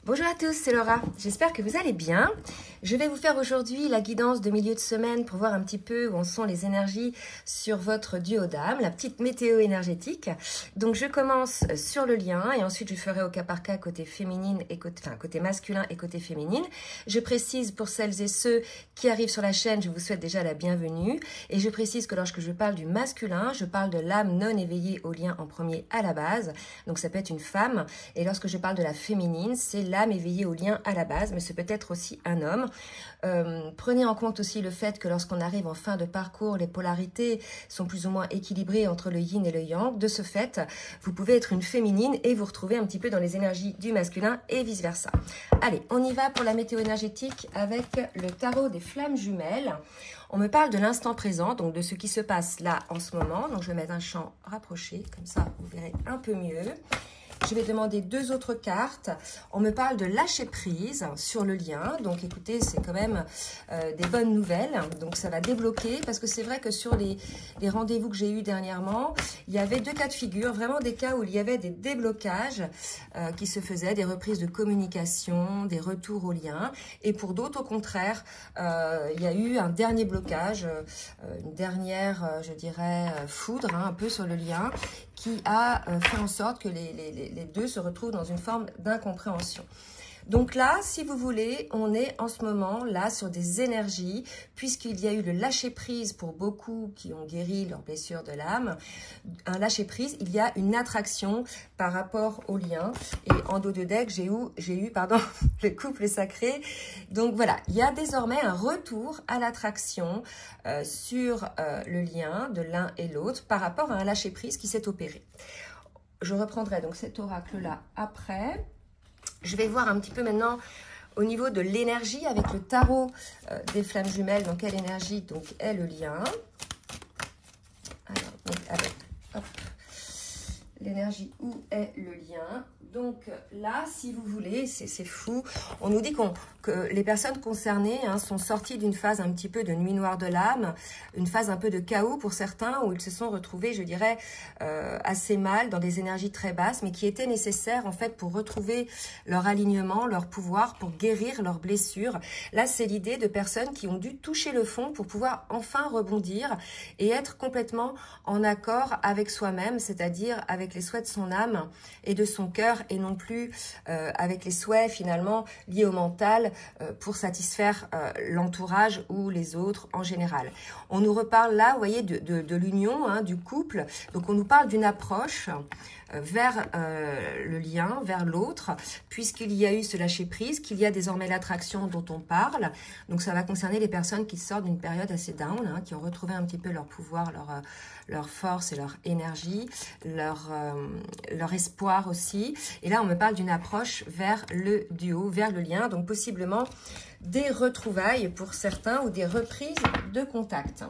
Bonjour à tous, c'est Laura. J'espère que vous allez bien. Je vais vous faire aujourd'hui la guidance de milieu de semaine pour voir un petit peu où en sont les énergies sur votre duodame, la petite météo énergétique. Donc je commence sur le lien et ensuite je ferai au cas par cas côté féminine et côté masculin et côté féminine. Je précise pour celles et ceux qui arrivent sur la chaîne, je vous souhaite déjà la bienvenue. Et je précise que lorsque je parle du masculin, je parle de l'âme non éveillée au lien en premier à la base. Donc ça peut être une femme. Et lorsque je parle de la féminine, c'est l'âme éveillée au lien à la base, mais ce peut être aussi un homme. Prenez en compte aussi le fait que lorsqu'on arrive en fin de parcours, les polarités sont plus ou moins équilibrées entre le yin et le yang. De ce fait, vous pouvez être une féminine et vous retrouver un petit peu dans les énergies du masculin et vice-versa. Allez, on y va pour la météo énergétique avec le tarot des flammes jumelles. On me parle de l'instant présent, donc de ce qui se passe là en ce moment. Donc je vais mettre un champ rapproché, comme ça vous verrez un peu mieux. Je vais demander deux autres cartes. On me parle de lâcher prise sur le lien. Donc écoutez, c'est quand même des bonnes nouvelles. Donc ça va débloquer parce que c'est vrai que sur les rendez-vous que j'ai eus dernièrement, il y avait deux cas de figure, vraiment des cas où il y avait des déblocages qui se faisaient, des reprises de communication, des retours au lien. Et pour d'autres, au contraire, il y a eu un dernier blocage, une dernière, je dirais, foudre, un peu sur le lien, qui a fait en sorte que les deux se retrouvent dans une forme d'incompréhension. Donc là, si vous voulez, on est en ce moment là sur des énergies, puisqu'il y a eu le lâcher-prise pour beaucoup qui ont guéri leurs blessures de l'âme. Un lâcher-prise, il y a une attraction par rapport au lien. Et en dos de deck, j'ai eu le couple sacré. Donc voilà, il y a désormais un retour à l'attraction sur le lien de l'un et l'autre par rapport à un lâcher-prise qui s'est opéré. Je reprendrai donc cet oracle-là après. Je vais voir un petit peu maintenant au niveau de l'énergie avec le tarot des flammes jumelles. Donc, quelle énergie donc, est le lien? Alors, donc, avec l'énergie, où est le lien? Donc là, si vous voulez, c'est fou. On nous dit que les personnes concernées sont sorties d'une phase un petit peu de nuit noire de l'âme, une phase un peu de chaos pour certains, où ils se sont retrouvés, je dirais, assez mal, dans des énergies très basses, mais qui étaient nécessaires en fait pour retrouver leur alignement, leur pouvoir, pour guérir leurs blessures. Là, c'est l'idée de personnes qui ont dû toucher le fond pour pouvoir enfin rebondir et être complètement en accord avec soi-même, c'est-à-dire avec les souhaits de son âme et de son cœur, et non plus avec les souhaits finalement liés au mental pour satisfaire l'entourage ou les autres en général. On nous reparle là, vous voyez, de l'union, du couple. Donc on nous parle d'une approche vers le lien, vers l'autre, puisqu'il y a eu ce lâcher-prise, qu'il y a désormais l'attraction dont on parle. Donc ça va concerner les personnes qui sortent d'une période assez down, qui ont retrouvé un petit peu leur pouvoir, leur force et leur énergie, leur espoir aussi. Et là, on me parle d'une approche vers le duo, vers le lien, donc possiblement des retrouvailles pour certains ou des reprises de contact.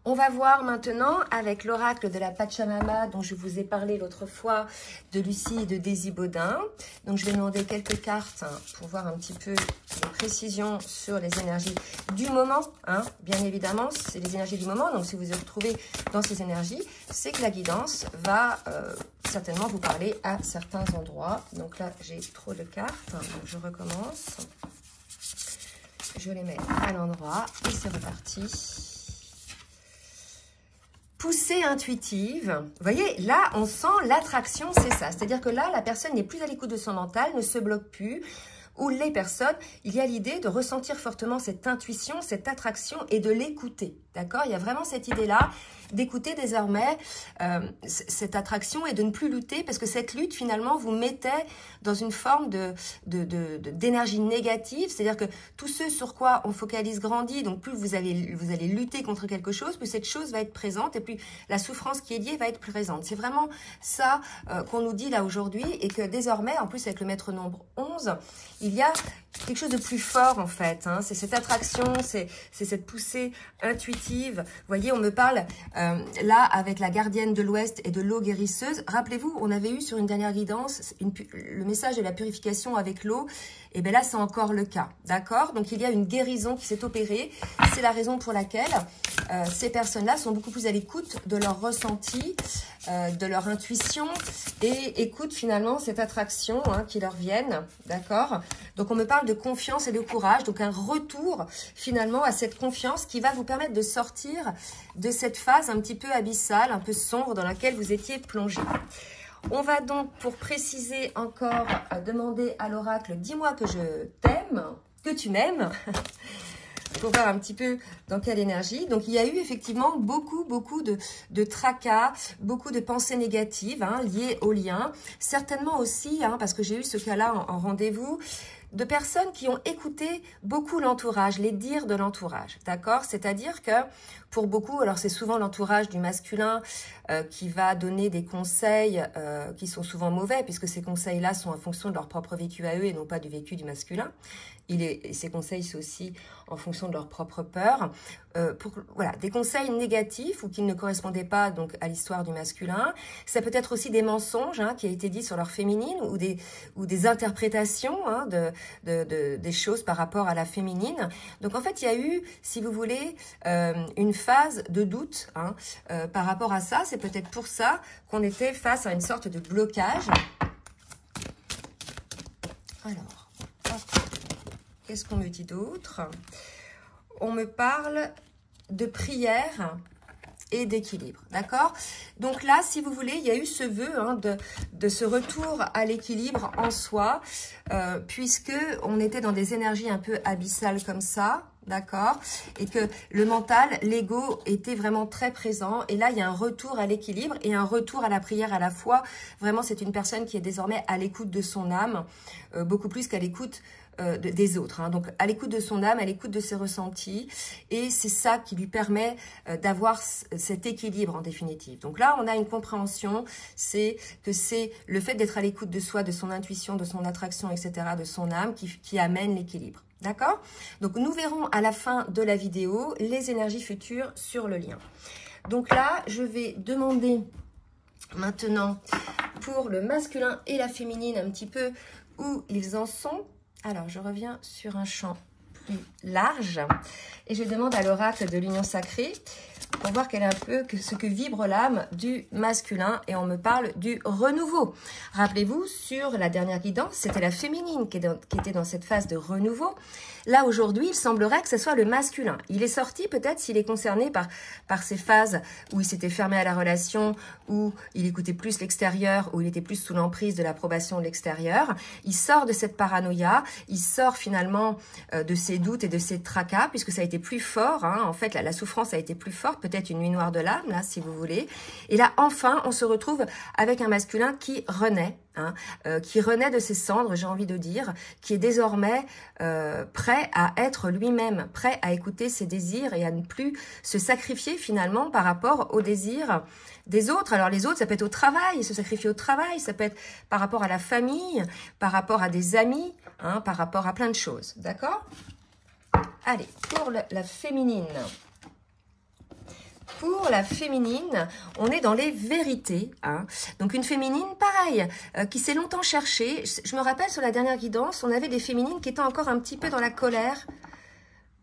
On va voir maintenant avec l'oracle de la Pachamama dont je vous ai parlé l'autre fois, de Lucie et de Daisy Baudin. Donc je vais demander quelques cartes pour voir un petit peu les précisions sur les énergies du moment. Bien évidemment, c'est les énergies du moment. Donc si vous vous retrouvez dans ces énergies, c'est que la guidance va certainement vous parler à certains endroits. Donc là, j'ai trop de cartes. Donc je recommence. Je les mets à l'endroit et c'est reparti. Poussée intuitive, vous voyez, là, on sent l'attraction, c'est ça. C'est-à-dire que là, la personne n'est plus à l'écoute de son mental, ne se bloque plus. Ou les personnes, il y a l'idée de ressentir fortement cette intuition, cette attraction et de l'écouter. D'accord? Il y a vraiment cette idée-là d'écouter désormais cette attraction et de ne plus lutter parce que cette lutte, finalement, vous mettait dans une forme d'énergie négative. C'est-à-dire que tout ce sur quoi on focalise grandit. Donc, plus vous allez lutter contre quelque chose, plus cette chose va être présente et plus la souffrance qui est liée va être présente. C'est vraiment ça qu'on nous dit là aujourd'hui et que désormais, en plus avec le maître nombre 11, il y a quelque chose de plus fort en fait, c'est cette attraction, c'est cette poussée intuitive. Vous voyez, on me parle là avec la gardienne de l'Ouest et de l'eau guérisseuse. Rappelez-vous, on avait eu sur une dernière guidance le message de la purification avec l'eau. Et bien là, c'est encore le cas, d'accord? Donc, il y a une guérison qui s'est opérée. C'est la raison pour laquelle ces personnes-là sont beaucoup plus à l'écoute de leur ressenti de leur intuition et écoutent finalement cette attraction hein, qui leur vienne, d'accord? Donc on me parle de confiance et de courage, donc un retour finalement à cette confiance qui va vous permettre de sortir de cette phase un petit peu abyssale, un peu sombre dans laquelle vous étiez plongé. On va donc, pour préciser encore, demander à l'oracle, dis-moi que je t'aime, que tu m'aimes, pour voir un petit peu dans quelle énergie. Donc, il y a eu effectivement beaucoup de tracas, beaucoup de pensées négatives hein, liées au lien. Certainement aussi, hein, parce que j'ai eu ce cas-là en rendez-vous, de personnes qui ont écouté beaucoup l'entourage, les dires de l'entourage, d'accord? C'est-à-dire que pour beaucoup, alors c'est souvent l'entourage du masculin qui va donner des conseils qui sont souvent mauvais, puisque ces conseils-là sont en fonction de leur propre vécu à eux et non pas du vécu du masculin. Et ces conseils, c'est aussi en fonction de leur propre peur. Voilà, des conseils négatifs ou qui ne correspondaient pas donc à l'histoire du masculin. Ça peut être aussi des mensonges hein, qui a été dit sur leur féminine ou des interprétations hein, des choses par rapport à la féminine. Donc en fait, il y a eu, si vous voulez, une phase de doute hein, par rapport à ça. C'est peut-être pour ça qu'on était face à une sorte de blocage. Alors, qu'est-ce qu'on me dit d'autre? On me parle de prière et d'équilibre, d'accord? Donc là, si vous voulez, il y a eu ce vœu hein, de ce retour à l'équilibre en soi, puisque on était dans des énergies un peu abyssales comme ça, d'accord? Et que le mental, l'ego était vraiment très présent. Et là, il y a un retour à l'équilibre et un retour à la prière à la fois. Vraiment, c'est une personne qui est désormais à l'écoute de son âme, beaucoup plus qu'à l'écoute des autres. Hein. Donc, à l'écoute de son âme, à l'écoute de ses ressentis. Et c'est ça qui lui permet d'avoir cet équilibre en définitive. Donc là, on a une compréhension, c'est que c'est le fait d'être à l'écoute de soi, de son intuition, de son attraction, etc., de son âme qui amène l'équilibre. D'accord? Donc, nous verrons à la fin de la vidéo les énergies futures sur le lien. Donc là, je vais demander maintenant pour le masculin et la féminine un petit peu où ils en sont. Alors, je reviens sur un champ plus large et je demande à l'oracle de l'union sacrée pour voir quel est un peu ce que vibre l'âme du masculin et on me parle du renouveau. Rappelez-vous, sur la dernière guidance, c'était la féminine qui était dans cette phase de renouveau. Là, aujourd'hui, il semblerait que ce soit le masculin. Il est sorti peut-être s'il est concerné par ces phases où il s'était fermé à la relation, où il écoutait plus l'extérieur, où il était plus sous l'emprise de l'approbation de l'extérieur. Il sort de cette paranoïa, il sort finalement de ses doutes et de ses tracas, puisque ça a été plus fort. Hein. En fait, la souffrance a été plus forte, peut-être une nuit noire de l'âme, là, si vous voulez. Et là, enfin, on se retrouve avec un masculin qui renaît. Hein, qui renaît de ses cendres, j'ai envie de dire, qui est désormais prêt à être lui-même, prêt à écouter ses désirs et à ne plus se sacrifier finalement par rapport aux désirs des autres. Alors les autres, ça peut être au travail, se sacrifier au travail, ça peut être par rapport à la famille, par rapport à des amis, hein, par rapport à plein de choses, d'accord? Allez, pour la féminine. Pour la féminine, on est dans les vérités. Hein. Donc une féminine, pareil, qui s'est longtemps cherchée. Je me rappelle, sur la dernière guidance, on avait des féminines qui étaient encore un petit peu dans la colère.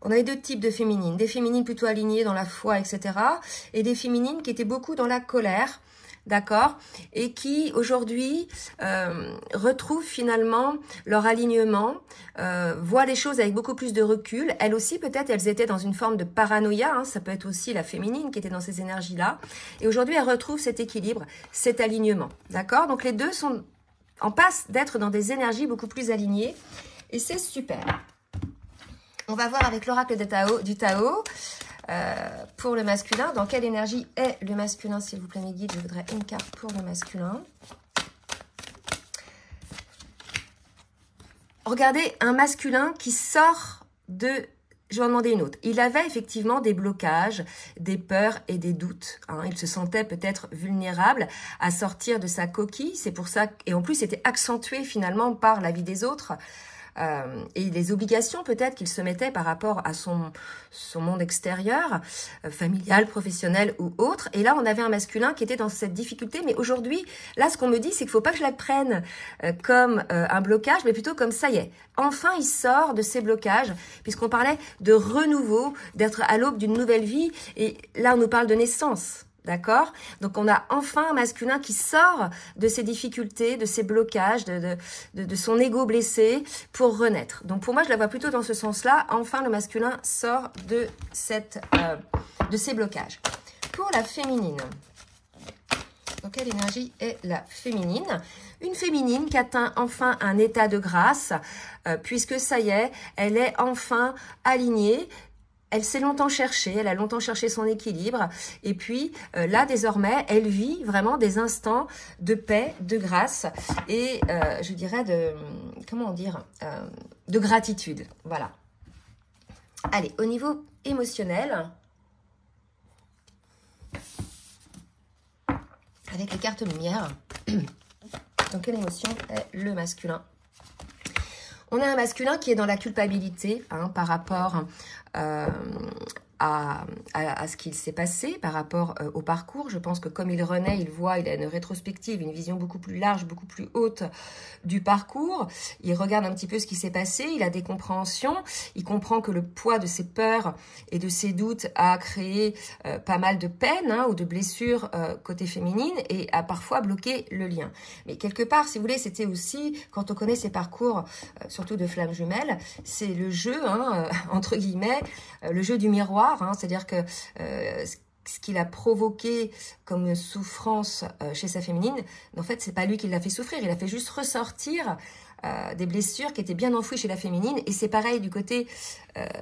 On avait deux types de féminines. Des féminines plutôt alignées dans la foi, etc. Et des féminines qui étaient beaucoup dans la colère. D'accord? Et qui, aujourd'hui, retrouvent finalement leur alignement, voient les choses avec beaucoup plus de recul. Elles aussi, peut-être, elles étaient dans une forme de paranoïa. Hein, ça peut être aussi la féminine qui était dans ces énergies-là. Et aujourd'hui, elles retrouvent cet équilibre, cet alignement. D'accord? Donc, les deux sont en passe d'être dans des énergies beaucoup plus alignées. Et c'est super. On va voir avec l'oracle du Tao. Pour le masculin, dans quelle énergie est le masculin, s'il vous plaît mes guides? Je voudrais une carte pour le masculin. Regardez, un masculin qui sort de... Je vais en demander une autre. Il avait effectivement des blocages, des peurs et des doutes. Hein. Il se sentait peut-être vulnérable à sortir de sa coquille. C'est pour ça... Et en plus, c'était accentué finalement par la vie des autres. Et les obligations peut-être qu'il se mettait par rapport à son monde extérieur, familial, professionnel ou autre. Et là, on avait un masculin qui était dans cette difficulté. Mais aujourd'hui, là, ce qu'on me dit, c'est qu'il ne faut pas que je la prenne comme un blocage, mais plutôt comme ça y est. Enfin, il sort de ces blocages, puisqu'on parlait de renouveau, d'être à l'aube d'une nouvelle vie. Et là, on nous parle de naissance. D'accord? Donc, on a enfin un masculin qui sort de ses difficultés, de ses blocages, de son ego blessé pour renaître. Donc, pour moi, je la vois plutôt dans ce sens-là. Enfin, le masculin sort de ces blocages. Pour la féminine, dans quelle énergie est la féminine? Une féminine qui atteint enfin un état de grâce, puisque ça y est, elle est enfin alignée. Elle s'est longtemps cherchée, elle a longtemps cherché son équilibre. Et puis là, désormais, elle vit vraiment des instants de paix, de grâce et je dirais de gratitude. Voilà. Allez, au niveau émotionnel, avec les cartes lumière, dans quelle émotion est le masculin? On a un masculin qui est dans la culpabilité par rapport à ce qu'il s'est passé, par rapport au parcours. Je pense que comme il renaît, il a une rétrospective, une vision beaucoup plus large, beaucoup plus haute du parcours. Il regarde un petit peu ce qui s'est passé, il a des compréhensions, il comprend que le poids de ses peurs et de ses doutes a créé pas mal de peine ou de blessures côté féminine et a parfois bloqué le lien. Mais quelque part, si vous voulez, c'était aussi, quand on connaît ses parcours, surtout de flammes jumelles, c'est le jeu, entre guillemets, le jeu du miroir, c'est-à-dire que ce qu'il a provoqué comme souffrance chez sa féminine, en fait, c'est pas lui qui l'a fait souffrir, il a fait juste ressortir des blessures qui étaient bien enfouies chez la féminine, et c'est pareil du côté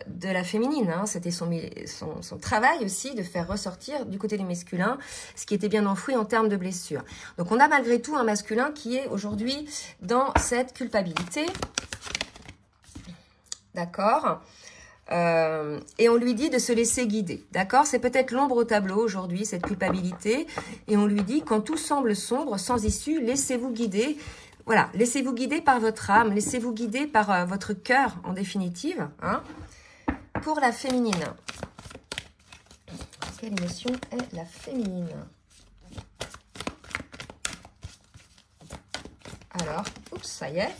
de la féminine, c'était son travail aussi de faire ressortir du côté du masculin ce qui était bien enfoui en termes de blessures. Donc on a malgré tout un masculin qui est aujourd'hui dans cette culpabilité, d'accord? Et on lui dit de se laisser guider, d'accord? C'est peut-être l'ombre au tableau aujourd'hui, cette culpabilité, et on lui dit, quand tout semble sombre, sans issue, laissez-vous guider. Voilà, laissez-vous guider par votre âme, laissez-vous guider par votre cœur, en définitive. Pour la féminine, quelle émotion est la féminine? Alors, oups, ça y est.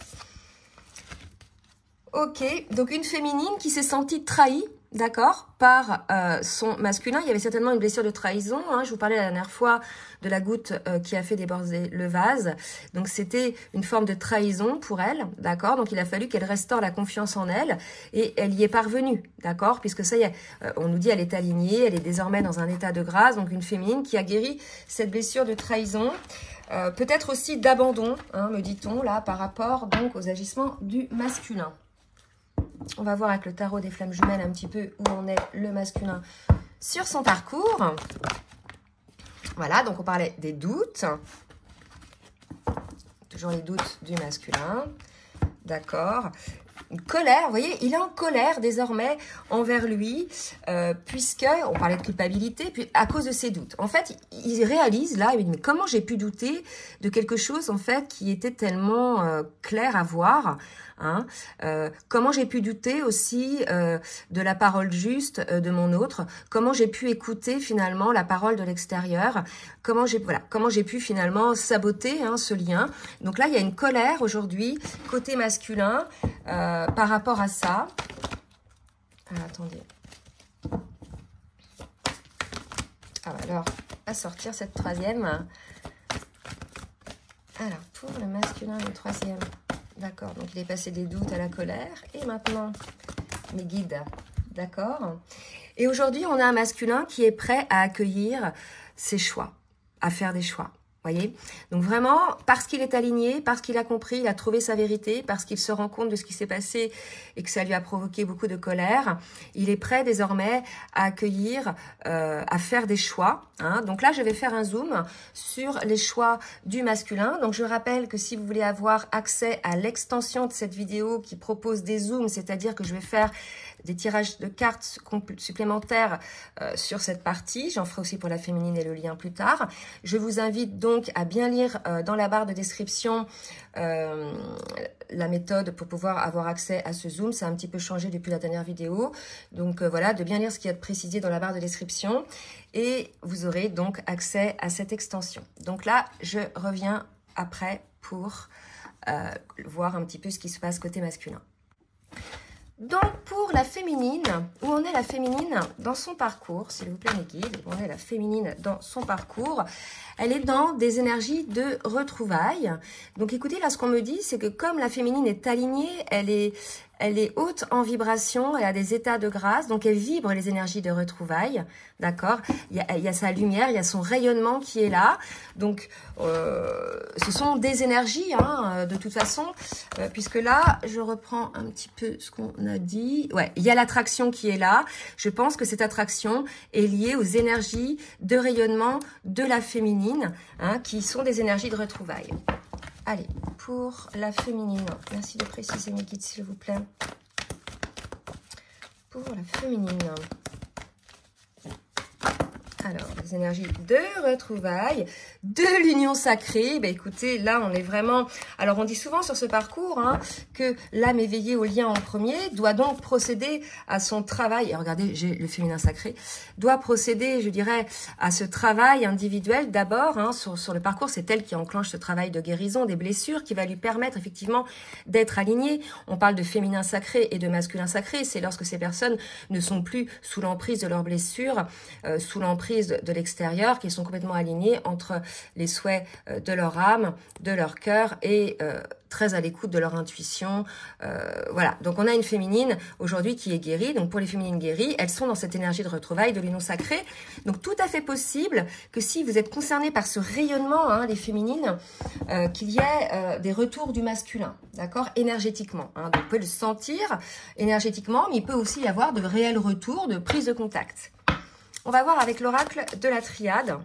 Ok, donc une féminine qui s'est sentie trahie, d'accord, par son masculin. Il y avait certainement une blessure de trahison. Je vous parlais la dernière fois de la goutte qui a fait déborder le vase. Donc c'était une forme de trahison pour elle, d'accord. Donc il a fallu qu'elle restaure la confiance en elle et elle y est parvenue, d'accord, puisque ça y est, on nous dit elle est alignée, elle est désormais dans un état de grâce. Donc une féminine qui a guéri cette blessure de trahison. Peut-être aussi d'abandon, me dit-on là, par rapport donc aux agissements du masculin. On va voir avec le tarot des flammes jumelles un petit peu où en est le masculin sur son parcours. Voilà, donc on parlait des doutes. Toujours les doutes du masculin. D'accord. Une colère, vous voyez, il est en colère désormais envers lui, puisque, on parlait de culpabilité, puis à cause de ses doutes. En fait, il réalise là, il me dit, mais comment j'ai pu douter de quelque chose, en fait, qui était tellement clair à voir, comment j'ai pu douter aussi de la parole juste de mon autre, comment j'ai pu écouter finalement la parole de l'extérieur, comment j'ai pu finalement saboter ce lien. Donc là, il y a une colère aujourd'hui, côté masculin, par rapport à ça. Attendez. Alors, à sortir cette troisième. Alors, pour le masculin, le troisième. D'accord, donc il est passé des doutes à la colère. Et maintenant, mes guides. D'accord. Et aujourd'hui, on a un masculin qui est prêt à accueillir ses choix, à faire des choix. Voyez, donc vraiment, parce qu'il est aligné, parce qu'il a compris, il a trouvé sa vérité, parce qu'il se rend compte de ce qui s'est passé et que ça lui a provoqué beaucoup de colère, il est prêt désormais à accueillir, à faire des choix. Donc là, je vais faire un zoom sur les choix du masculin. Donc je rappelle que si vous voulez avoir accès à l'extension de cette vidéo qui propose des zooms, c'est-à-dire que je vais faire des tirages de cartes supplémentaires sur cette partie. J'en ferai aussi pour la féminine et le lien plus tard. Je vous invite donc à bien lire dans la barre de description la méthode pour pouvoir avoir accès à ce zoom. Ça a un petit peu changé depuis la dernière vidéo. Donc voilà, de bien lire ce qu'il y a de précisé dans la barre de description. Et vous aurez donc accès à cette extension. Donc là, je reviens après pour voir un petit peu ce qui se passe côté masculin. Donc, pour la féminine, où en est la féminine dans son parcours, s'il vous plaît mes guides, où en est la féminine dans son parcours? Elle est dans des énergies de retrouvailles. Donc, écoutez, là, ce qu'on me dit, c'est que comme la féminine est alignée, elle est haute en vibration, elle a des états de grâce, donc elle vibre les énergies de retrouvailles, d'accord? Il y a sa lumière, il y a son rayonnement qui est là. Donc, ce sont des énergies, hein, de toute façon, puisque là, je reprends un petit peu ce qu'on a dit. Ouais, il y a l'attraction qui est là. Je pense que cette attraction est liée aux énergies de rayonnement de la féminine, hein, qui sont des énergies de retrouvailles. Allez, pour la féminine, merci de préciser mes guides s'il vous plaît. Pour la féminine, alors, les énergies de retrouvailles, de l'union sacrée, ben écoutez, là on est vraiment... Alors on dit souvent sur ce parcours, hein, que l'âme éveillée au lien en premier doit donc procéder à son travail, et regardez, j'ai le féminin sacré, doit procéder, je dirais, à ce travail individuel d'abord, hein, sur le parcours, c'est elle qui enclenche ce travail de guérison des blessures, qui va lui permettre effectivement d'être alignée. On parle de féminin sacré et de masculin sacré, c'est lorsque ces personnes ne sont plus sous l'emprise de leurs blessures, sous l'emprise de l'extérieur, qui sont complètement alignés entre les souhaits de leur âme, de leur cœur et très à l'écoute de leur intuition. Voilà, donc on a une féminine aujourd'hui qui est guérie. Donc pour les féminines guéries, elles sont dans cette énergie de retrouvailles, de l'union sacrée. Donc tout à fait possible que si vous êtes concernés par ce rayonnement, hein, les féminines, qu'il y ait des retours du masculin, d'accord, énergétiquement. Hein. Donc vous pouvez le sentir énergétiquement, mais il peut aussi y avoir de réels retours, de prise de contact. On va voir avec l'oracle de la triade,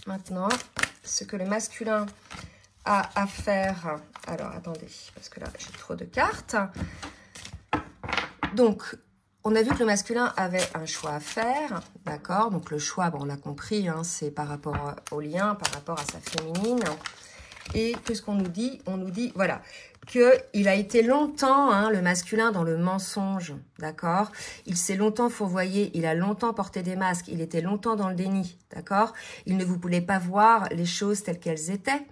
maintenant, ce que le masculin a à faire. Alors, attendez, parce que là, j'ai trop de cartes. Donc, on a vu que le masculin avait un choix à faire, d'accord? Donc, le choix, bon, on a compris, hein, c'est par rapport au lien, par rapport à sa féminine. Et qu'est-ce qu'on nous dit? On nous dit, voilà, qu'il a été longtemps, hein, le masculin, dans le mensonge, d'accord? Il s'est longtemps fourvoyé, il a longtemps porté des masques, il était longtemps dans le déni, d'accord? Il ne voulait pas voir les choses telles qu'elles étaient.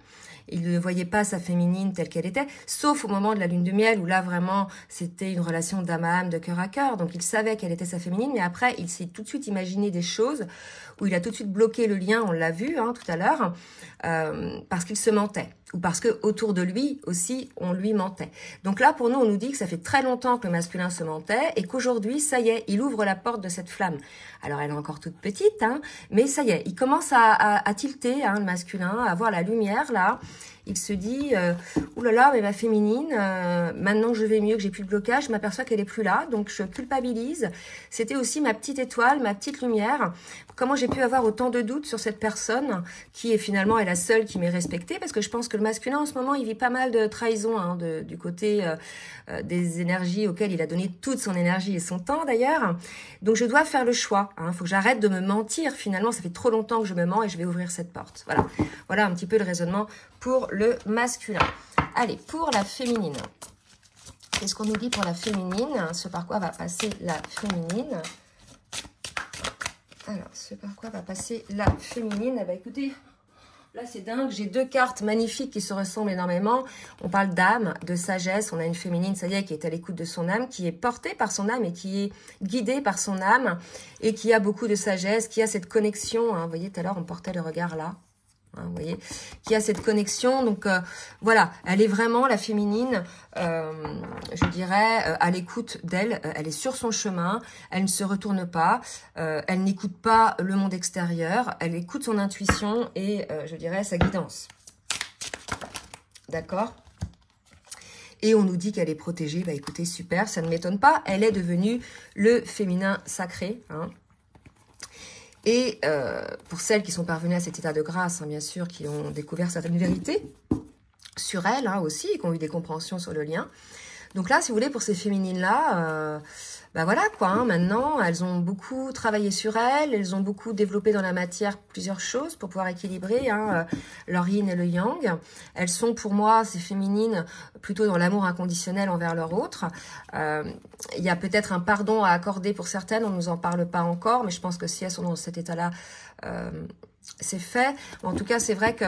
Il ne voyait pas sa féminine telle qu'elle était, sauf au moment de la lune de miel, où là, vraiment, c'était une relation d'âme à âme, de cœur à cœur. Donc, il savait quelle était sa féminine, mais après, il s'est tout de suite imaginé des choses où il a tout de suite bloqué le lien, on l'a vu, hein, tout à l'heure, parce qu'il se mentait. Ou parce que autour de lui aussi, on lui mentait. Donc là, pour nous, on nous dit que ça fait très longtemps que le masculin se mentait et qu'aujourd'hui, ça y est, il ouvre la porte de cette flamme. Alors, elle est encore toute petite, hein, mais ça y est, il commence à tilter, hein, le masculin, à voir la lumière, là. Il se dit, ouh là là, mais ma féminine, maintenant que je vais mieux, que j'ai plus de blocage, je m'aperçois qu'elle est plus là, donc je culpabilise. C'était aussi ma petite étoile, ma petite lumière. Comment j'ai pu avoir autant de doutes sur cette personne qui est finalement est la seule qui m'est respectée, parce que je pense que le masculin en ce moment, il vit pas mal de trahison, hein, du côté des énergies auxquelles il a donné toute son énergie et son temps d'ailleurs. Donc je dois faire le choix. Hein, faut que j'arrête de me mentir. Finalement, ça fait trop longtemps que je me mens et je vais ouvrir cette porte. Voilà, voilà un petit peu le raisonnement pour le masculin. Allez, pour la féminine. Qu'est-ce qu'on nous dit pour la féminine? Ce par quoi va passer la féminine? Alors, ce par quoi va passer la féminine? Eh bien, écoutez, là, c'est dingue. J'ai deux cartes magnifiques qui se ressemblent énormément. On parle d'âme, de sagesse. On a une féminine, ça y est, qui est à l'écoute de son âme, qui est portée par son âme et qui est guidée par son âme et qui a beaucoup de sagesse, qui a cette connexion. Hein. Vous voyez, tout à l'heure, on portait le regard là. Hein, vous voyez, qui a cette connexion. Donc, voilà, elle est vraiment, la féminine, je dirais, à l'écoute d'elle. Elle est sur son chemin, elle ne se retourne pas, elle n'écoute pas le monde extérieur, elle écoute son intuition et, je dirais, sa guidance. D'accord? Et on nous dit qu'elle est protégée. Bah écoutez, super, ça ne m'étonne pas. Elle est devenue le féminin sacré, hein. Et pour celles qui sont parvenues à cet état de grâce, hein, bien sûr, qui ont découvert certaines vérités sur elles, hein, aussi, et qui ont eu des compréhensions sur le lien. Donc là, si vous voulez, pour ces féminines-là, bah voilà quoi, hein, maintenant, elles ont beaucoup travaillé sur elles ont beaucoup développé dans la matière plusieurs choses pour pouvoir équilibrer, hein, leur yin et le yang. Elles sont pour moi, ces féminines, plutôt dans l'amour inconditionnel envers leur autre. Il y a peut-être un pardon à accorder pour certaines, on ne nous en parle pas encore, mais je pense que si elles sont dans cet état-là, c'est fait. En tout cas, c'est vrai que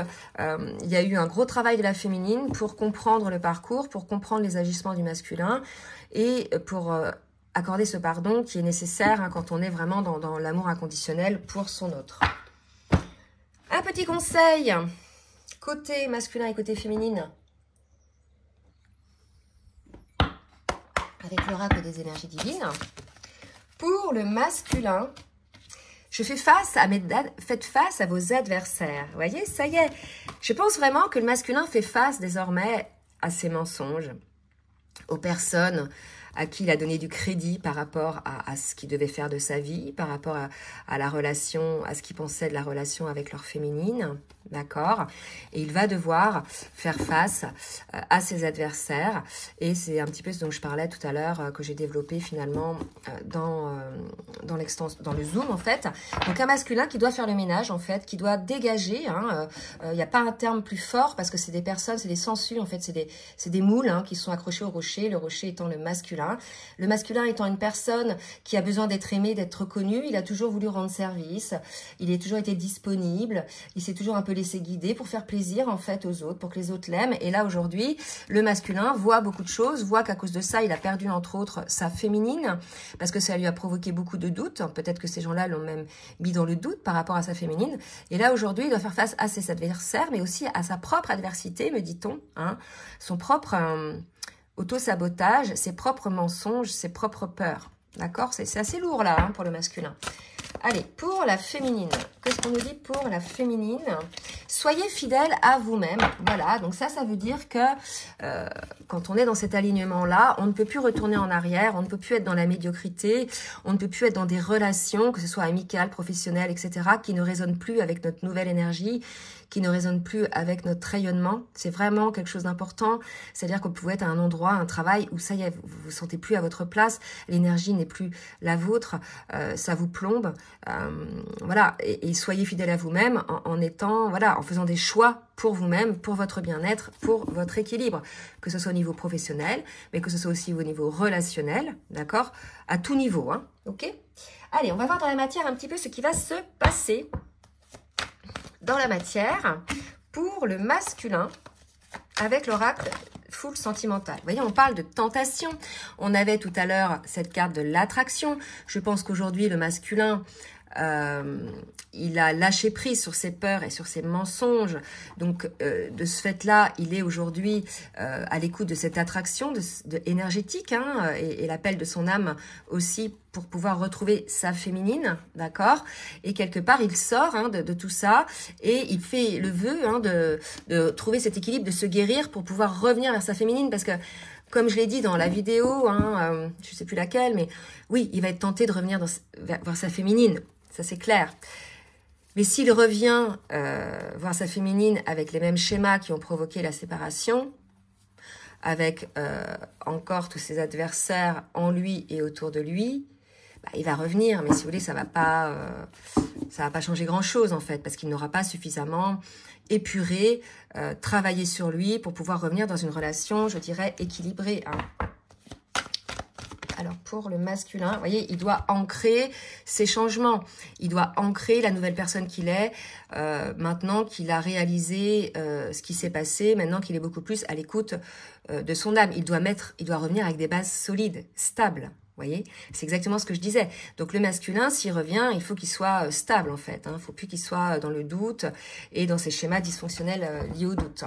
il y a eu un gros travail de la féminine pour comprendre le parcours, pour comprendre les agissements du masculin et pour accorder ce pardon qui est nécessaire hein, quand on est vraiment dans l'amour inconditionnel pour son autre. Un petit conseil, côté masculin et côté féminine, avec l'oracle des énergies divines. Pour le masculin, faites face à vos adversaires. Vous voyez, ça y est. Je pense vraiment que le masculin fait face désormais à ses mensonges, aux personnes à qui il a donné du crédit par rapport à ce qu'il devait faire de sa vie, par rapport à la relation, à ce qu'il pensait de la relation avec leur féminine, d'accord? Et il va devoir faire face à ses adversaires, et c'est un petit peu ce dont je parlais tout à l'heure, que j'ai développé finalement dans le Zoom, en fait. Donc un masculin qui doit faire le ménage, en fait, qui doit dégager, hein, n'y a pas un terme plus fort, parce que c'est des personnes, c'est des sangsues, en fait, c'est des moules hein, qui sont accrochés au rocher, le rocher étant le masculin. Le masculin étant une personne qui a besoin d'être aimée, d'être reconnue, il a toujours voulu rendre service, il a toujours été disponible, il s'est toujours un peu laissé guider pour faire plaisir en fait aux autres, pour que les autres l'aiment. Et là aujourd'hui, le masculin voit beaucoup de choses, voit qu'à cause de ça, il a perdu entre autres sa féminine, parce que ça lui a provoqué beaucoup de doutes. Peut-être que ces gens-là l'ont même mis dans le doute par rapport à sa féminine. Et là aujourd'hui, il doit faire face à ses adversaires, mais aussi à sa propre adversité, me dit-on, hein, son propre auto-sabotage, ses propres mensonges, ses propres peurs. D'accord? C'est assez lourd là hein, pour le masculin. Allez, pour la féminine, qu'est-ce qu'on nous dit pour la féminine? Soyez fidèle à vous-même. Voilà, donc ça veut dire que quand on est dans cet alignement-là, on ne peut plus retourner en arrière, on ne peut plus être dans la médiocrité, on ne peut plus être dans des relations, que ce soit amicales, professionnelles, etc., qui ne résonnent plus avec notre nouvelle énergie, qui ne résonne plus avec notre rayonnement. C'est vraiment quelque chose d'important. C'est-à-dire que vous pouvez être à un endroit, un travail où ça y est, vous vous sentez plus à votre place, l'énergie n'est plus la vôtre, ça vous plombe. Voilà, et soyez fidèle à vous-même en étant, voilà, en faisant des choix pour vous-même, pour votre bien-être, pour votre équilibre, que ce soit au niveau professionnel, mais que ce soit aussi au niveau relationnel, d'accord? À tout niveau, hein, ok? Allez, on va voir dans la matière un petit peu ce qui va se passer dans la matière pour le masculin avec l'oracle full sentimental. Vous voyez, on parle de tentation. On avait tout à l'heure cette carte de l'attraction. Je pense qu'aujourd'hui, le masculin, il a lâché prise sur ses peurs et sur ses mensonges. Donc, de ce fait-là, il est aujourd'hui à l'écoute de cette attraction énergétique hein, et l'appel de son âme aussi pour pouvoir retrouver sa féminine, d'accord? Et quelque part, il sort hein, de tout ça et il fait le vœu hein, de trouver cet équilibre, de se guérir pour pouvoir revenir vers sa féminine parce que comme je l'ai dit dans la vidéo, hein, je ne sais plus laquelle, mais oui, il va être tenté de revenir vers sa féminine, ça c'est clair. Mais s'il revient voir sa féminine avec les mêmes schémas qui ont provoqué la séparation, avec encore tous ses adversaires en lui et autour de lui, bah, il va revenir. Mais si vous voulez, ça va pas changer grand-chose en fait, parce qu'il n'aura pas suffisamment épuré, travaillé sur lui pour pouvoir revenir dans une relation, je dirais, équilibrée. Hein. Alors, pour le masculin, vous voyez, il doit ancrer ses changements. Il doit ancrer la nouvelle personne qu'il est, maintenant qu'il a réalisé ce qui s'est passé, maintenant qu'il est beaucoup plus à l'écoute de son âme. Il doit revenir avec des bases solides, stables. Vous voyez, c'est exactement ce que je disais. Donc, le masculin, s'il revient, il faut qu'il soit stable, en fait. Il ne faut plus qu'il soit dans le doute et dans ces schémas dysfonctionnels liés au doute.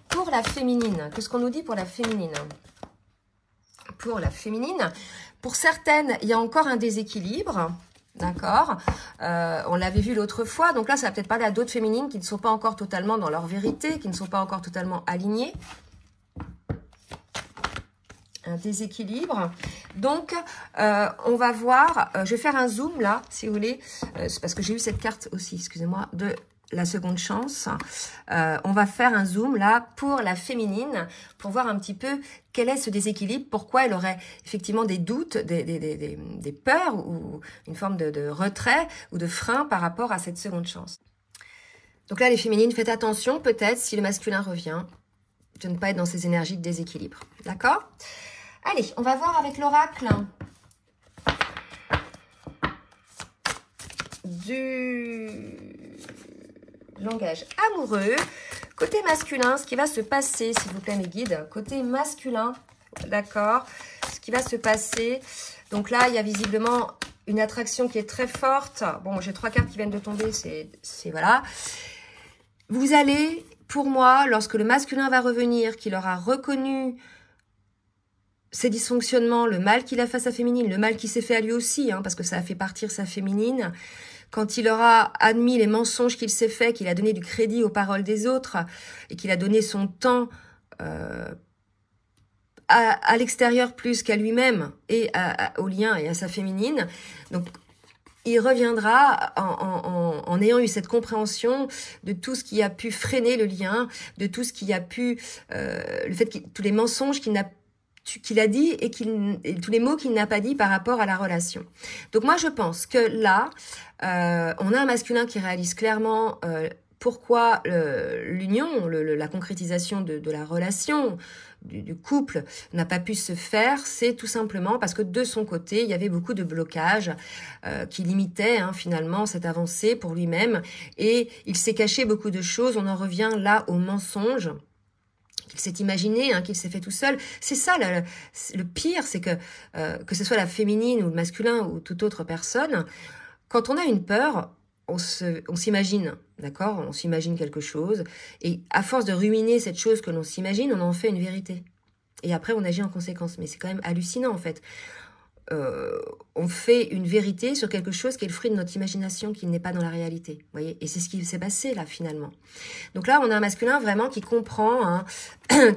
Pour la féminine, qu'est-ce qu'on nous dit pour la féminine ? Pour la féminine, pour certaines, il y a encore un déséquilibre, d'accord, on l'avait vu l'autre fois, donc là, ça va peut-être parler à d'autres féminines qui ne sont pas encore totalement dans leur vérité, qui ne sont pas encore totalement alignées. Un déséquilibre. Donc, on va voir, je vais faire un zoom là, si vous voulez, c'est parce que j'ai eu cette carte aussi, excusez-moi, de la seconde chance. On va faire un zoom là pour la féminine, pour voir un petit peu quel est ce déséquilibre, pourquoi elle aurait effectivement des doutes, des peurs ou une forme de retrait ou de frein par rapport à cette seconde chance. Donc là, les féminines, faites attention peut-être si le masculin revient, de ne pas être dans ces énergies de déséquilibre. D'accord ? Allez, on va voir avec l'oracle langage amoureux. Côté masculin, ce qui va se passer, s'il vous plaît mes guides, côté masculin, d'accord, ce qui va se passer. Donc là, il y a visiblement une attraction qui est très forte. Bon, j'ai 3 cartes qui viennent de tomber, c'est voilà. Vous allez, pour moi, lorsque le masculin va revenir, qu'il aura reconnu ses dysfonctionnements, le mal qu'il a fait à sa féminine, le mal qu'il s'est fait à lui aussi, hein, parce que ça a fait partir sa féminine, quand il aura admis les mensonges qu'il s'est fait, qu'il a donné du crédit aux paroles des autres, et qu'il a donné son temps à l'extérieur plus qu'à lui-même, et au lien et à sa féminine, donc il reviendra en ayant eu cette compréhension de tout ce qui a pu freiner le lien, de tout ce qui a pu, le fait que tous les mensonges qu'il a dit et tous les mots qu'il n'a pas dit par rapport à la relation. Donc moi je pense que là, on a un masculin qui réalise clairement pourquoi l'union, la concrétisation de la relation, du couple n'a pas pu se faire, c'est tout simplement parce que de son côté, il y avait beaucoup de blocages qui limitaient finalement cette avancée pour lui-même et il s'est caché beaucoup de choses. On en revient là au mensonge qu'il s'est imaginé, qu'il s'est fait tout seul. C'est ça le pire, c'est que ce soit la féminine ou le masculin ou toute autre personne, quand on a une peur, on s'imagine, d'accord? On s'imagine quelque chose et à force de ruminer cette chose que l'on s'imagine, on en fait une vérité. Et après, on agit en conséquence. Mais c'est quand même hallucinant, en fait. On fait une vérité sur quelque chose qui est le fruit de notre imagination, qui n'est pas dans la réalité. Vous voyez? Et c'est ce qui s'est passé, là, finalement. Donc là, on a un masculin vraiment qui comprend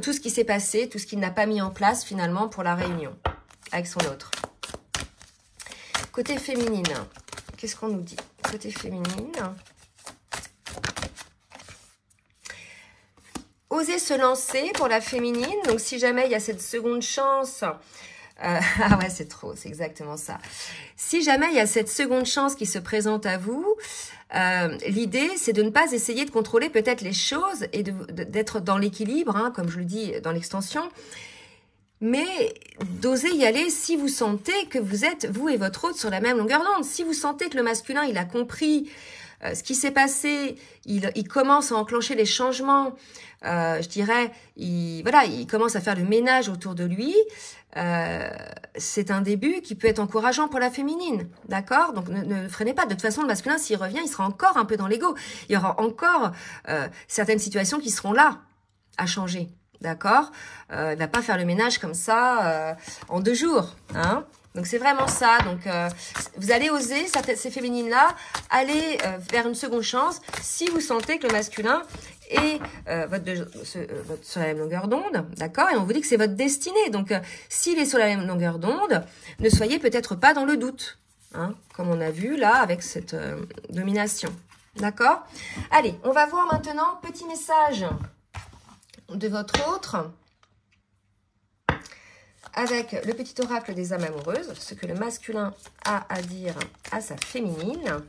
tout ce qui s'est passé, tout ce qu'il n'a pas mis en place, finalement, pour la réunion avec son autre. Côté féminine, qu'est-ce qu'on nous dit? Côté féminine, oser se lancer pour la féminine. Donc, si jamais il y a cette seconde chance, ah ouais, c'est trop, c'est exactement ça. Si jamais il y a cette seconde chance qui se présente à vous, l'idée, c'est de ne pas essayer de contrôler peut-être les choses et d'être dans l'équilibre, comme je le dis dans l'extension, mais d'oser y aller si vous sentez que vous êtes, vous et votre autre, sur la même longueur d'onde. Si vous sentez que le masculin, il a compris ce qui s'est passé, il commence à enclencher les changements, je dirais, il commence à faire le ménage autour de lui, c'est un début qui peut être encourageant pour la féminine, d'accord? Donc ne freinez pas, de toute façon le masculin s'il revient, il sera encore un peu dans l'ego, il y aura encore certaines situations qui seront là à changer, d'accord? Il va pas faire le ménage comme ça en 2 jours, Donc, c'est vraiment ça. Donc, vous allez oser, ces féminines-là, aller vers une seconde chance si vous sentez que le masculin est sur la même longueur d'onde, d'accord? Et on vous dit que c'est votre destinée. Donc, s'il est sur la même longueur d'onde, ne soyez peut-être pas dans le doute, comme on a vu là avec cette domination, d'accord? Allez, on va voir maintenant, petit message de votre autre, avec le petit oracle des âmes amoureuses, ce que le masculin a à dire à sa féminine,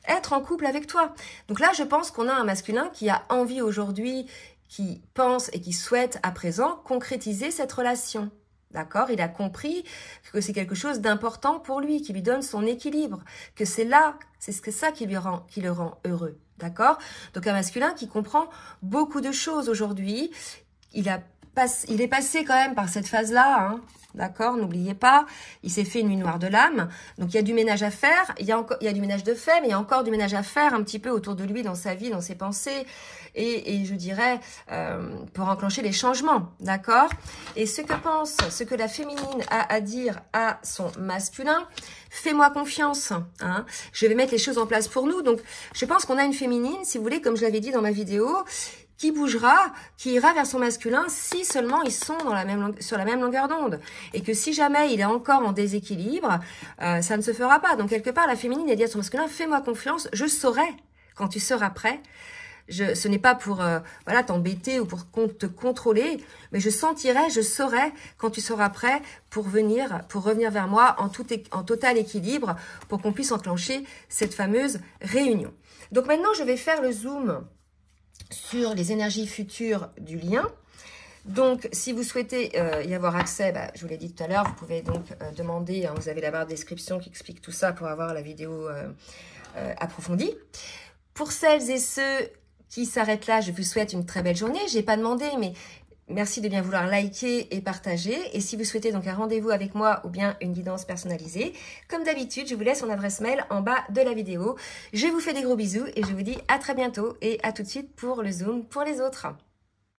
être en couple avec toi. Donc là, je pense qu'on a un masculin qui a envie aujourd'hui, qui pense et qui souhaite à présent concrétiser cette relation. D'accord? Il a compris que c'est quelque chose d'important pour lui, qui lui donne son équilibre, que c'est ça qui le rend heureux. D'accord? Donc un masculin qui comprend beaucoup de choses aujourd'hui. Il est passé quand même par cette phase-là, d'accord? N'oubliez pas, il s'est fait une nuit noire de l'âme. Donc, il y a du ménage à faire. Il y a du ménage de fait, mais il y a encore du ménage à faire un petit peu autour de lui, dans sa vie, dans ses pensées. Et je dirais, pour enclencher les changements, d'accord? Et ce que la féminine a à dire à son masculin, fais-moi confiance, Je vais mettre les choses en place pour nous. Donc, je pense qu'on a une féminine, si vous voulez, comme je l'avais dit dans ma vidéo, qui bougera, qui ira vers son masculin si seulement ils sont sur la même longueur d'onde. Et que si jamais il est encore en déséquilibre, ça ne se fera pas. Donc quelque part, la féminine, elle dit à son masculin, fais-moi confiance, je saurai quand tu seras prêt. Ce n'est pas pour t'embêter ou pour te contrôler, mais je saurai quand tu seras prêt pour revenir vers moi en total équilibre pour qu'on puisse enclencher cette fameuse réunion. Donc maintenant, je vais faire le zoom sur les énergies futures du lien. Donc, si vous souhaitez y avoir accès, je vous l'ai dit tout à l'heure, vous pouvez donc demander, vous avez la barre de description qui explique tout ça pour avoir la vidéo approfondie. Pour celles et ceux qui s'arrêtent là, je vous souhaite une très belle journée. J'ai pas demandé, mais merci de bien vouloir liker et partager. Et si vous souhaitez donc un rendez-vous avec moi ou bien une guidance personnalisée, comme d'habitude, je vous laisse mon adresse mail en bas de la vidéo. Je vous fais des gros bisous et je vous dis à très bientôt et à tout de suite pour le Zoom pour les autres.